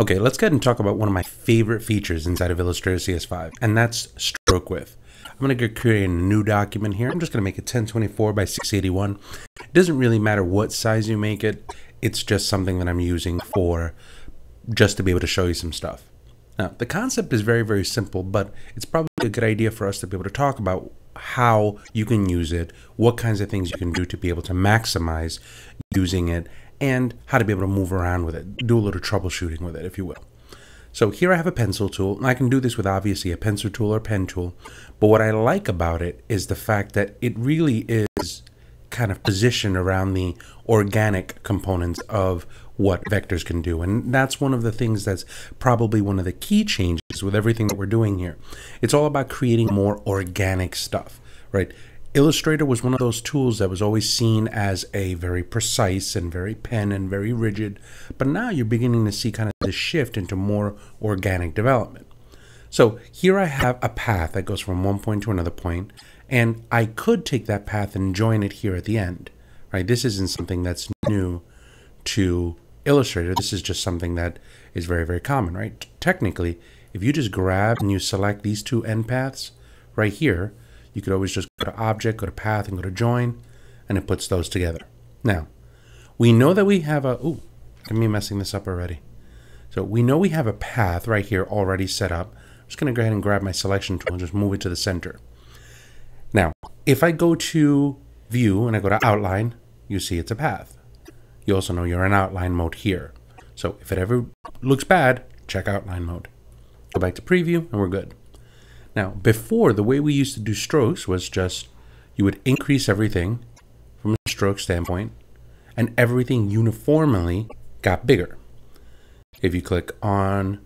Okay, let's go ahead and talk about one of my favorite features inside of Illustrator CS5, and that's stroke width. I'm going to create a new document here. I'm just going to make it 1024 by 681. It doesn't really matter what size you make it. It's just something that I'm using for just to be able to show you some stuff. Now, the concept is very, very simple, but it's probably a good idea for us to be able to talk about how you can use it, what kinds of things you can do to be able to maximize using it, and how to be able to move around with it, do a little troubleshooting with it, if you will. So here I have a pencil tool, and I can do this with obviously a pencil tool or pen tool, but what I like about it is the fact that it really is kind of positioned around the organic components of what vectors can do. And that's one of the things that's probably one of the key changes with everything that we're doing here. It's all about creating more organic stuff, right? Illustrator was one of those tools that was always seen as a very precise and very pen and very rigid, but now you're beginning to see kind of the shift into more organic development. So here I have a path that goes from one point to another point, and I could take that path and join it here at the end, right? This isn't something that's new to Illustrator. This is just something that is very, very common, right? Technically, if you just grab and you select these two end paths right here, you could always just go to Object, go to Path, and go to Join, and it puts those together. Now, we know that we have a... Ooh, look at me messing this up already. So we know we have a path right here already set up. I'm just going to go ahead and grab my selection tool and just move it to the center. Now, if I go to View and I go to Outline, you see it's a path. You also know you're in outline mode here. So if it ever looks bad, check outline mode. Go back to preview and we're good. Now, before, the way we used to do strokes was just you would increase everything from a stroke standpoint and everything uniformly got bigger. If you click on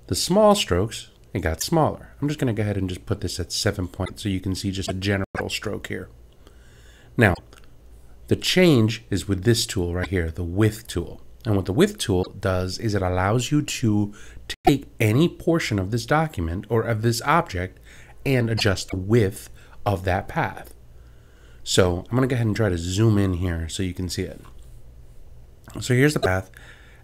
the small strokes, it got smaller. I'm just going to go ahead and just put this at 7 points so you can see just a general stroke here. Now, the change is with this tool right here, the width tool. And what the width tool does is it allows you to take any portion of this document or of this object and adjust the width of that path. So I'm going to go ahead and try to zoom in here so you can see it. So here's the path.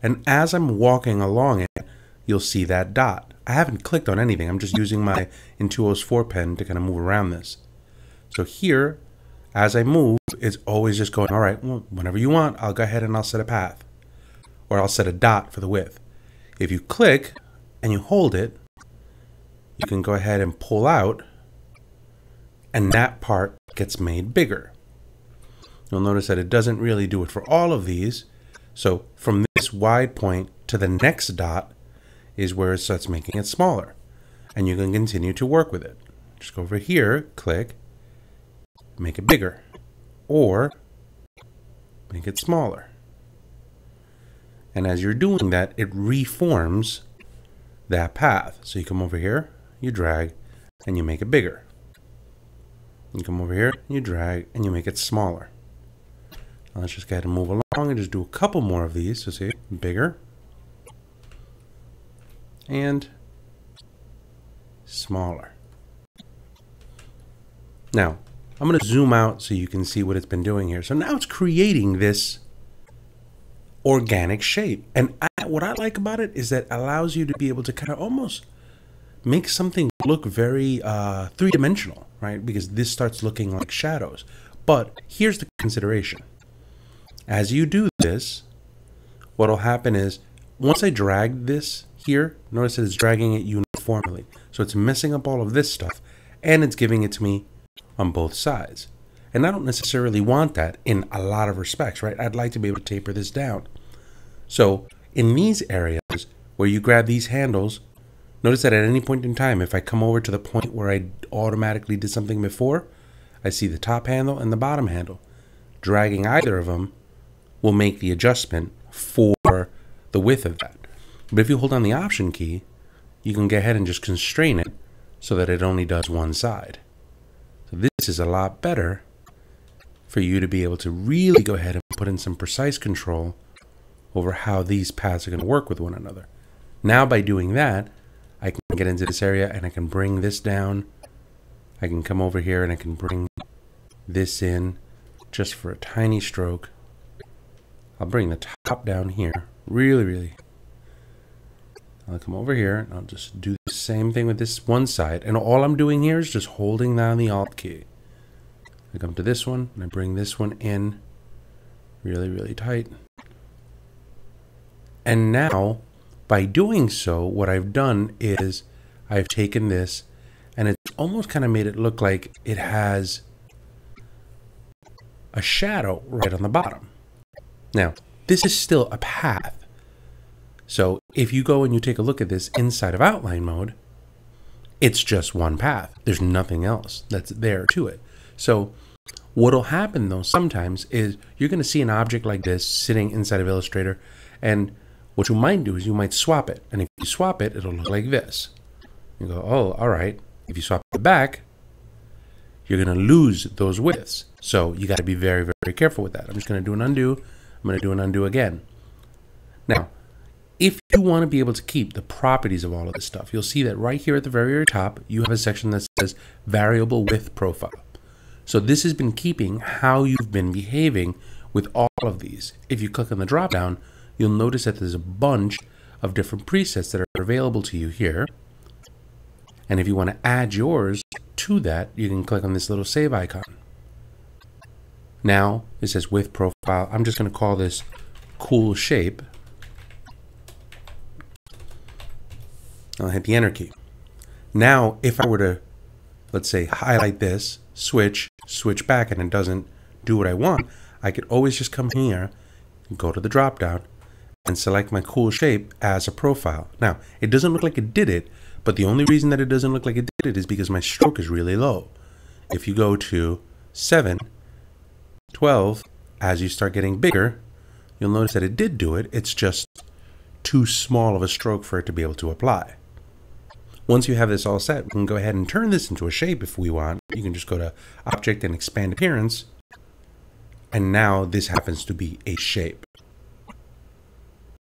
And as I'm walking along it, you'll see that dot. I haven't clicked on anything. I'm just using my Intuos 4 pen to kind of move around this. So here, as I move, it's always just going, all right, well, whenever you want, I'll go ahead and I'll set a path. Or I'll set a dot for the width. If you click and you hold it, you can go ahead and pull out, and that part gets made bigger. You'll notice that it doesn't really do it for all of these. So from this wide point to the next dot is where it starts making it smaller. And you can continue to work with it. Just go over here, click, make it bigger, or make it smaller. And as you're doing that, it reforms that path. So you come over here, you drag, and you make it bigger. You come over here, you drag, and you make it smaller. Now let's just go ahead and move along and just do a couple more of these. So see, bigger and smaller. Now, I'm going to zoom out so you can see what it's been doing here. So now it's creating this organic shape. And what I like about it is that it allows you to be able to kind of almost make something look very three-dimensional, right? Because this starts looking like shadows. But here's the consideration. As you do this, what will happen is once I drag this here, notice that it's dragging it uniformly. So it's messing up all of this stuff and it's giving it to me on both sides. And I don't necessarily want that in a lot of respects, right? I'd like to be able to taper this down. So in these areas where you grab these handles, notice that at any point in time, if I come over to the point where I automatically did something before, I see the top handle and the bottom handle. Dragging either of them will make the adjustment for the width of that. But if you hold down the Option key, you can go ahead and just constrain it so that it only does one side. So this is a lot better for you to be able to really go ahead and put in some precise control over how these paths are going to work with one another. Now by doing that, I can get into this area and I can bring this down. I can come over here and I can bring this in just for a tiny stroke. I'll bring the top down here really I'll come over here and I'll just do the same thing with this one side. And all I'm doing here is just holding down the Alt key. I come to this one and I bring this one in really, really tight. And now, by doing so, what I've done is I've taken this and it's almost kind of made it look like it has a shadow right on the bottom. Now, this is still a path. So if you go and you take a look at this inside of outline mode, it's just one path. There's nothing else that's there to it. So what'll happen though sometimes is you're going to see an object like this sitting inside of Illustrator, and what you might do is you might swap it. And if you swap it, it'll look like this. You go, oh, all right. If you swap it back, you're going to lose those widths. So you got to be very, very careful with that. I'm just going to do an undo. I'm going to do an undo again. Now, if you want to be able to keep the properties of all of this stuff, you'll see that right here at the very, very top, you have a section that says variable width profile. So this has been keeping how you've been behaving with all of these. If you click on the drop down, you'll notice that there's a bunch of different presets that are available to you here. And if you want to add yours to that, you can click on this little save icon. Now it says width profile. I'm just going to call this cool shape. I'll hit the enter key. Now, if I were to, let's say, highlight this, switch back, and it doesn't do what I want, I could always just come here, go to the drop down, and select my cool shape as a profile. Now, it doesn't look like it did it, but the only reason that it doesn't look like it did it is because my stroke is really low. If you go to 7, 12, as you start getting bigger, you'll notice that it did do it. It's just too small of a stroke for it to be able to apply. Once you have this all set, we can go ahead and turn this into a shape if we want. You can just go to Object and Expand Appearance. And now this happens to be a shape.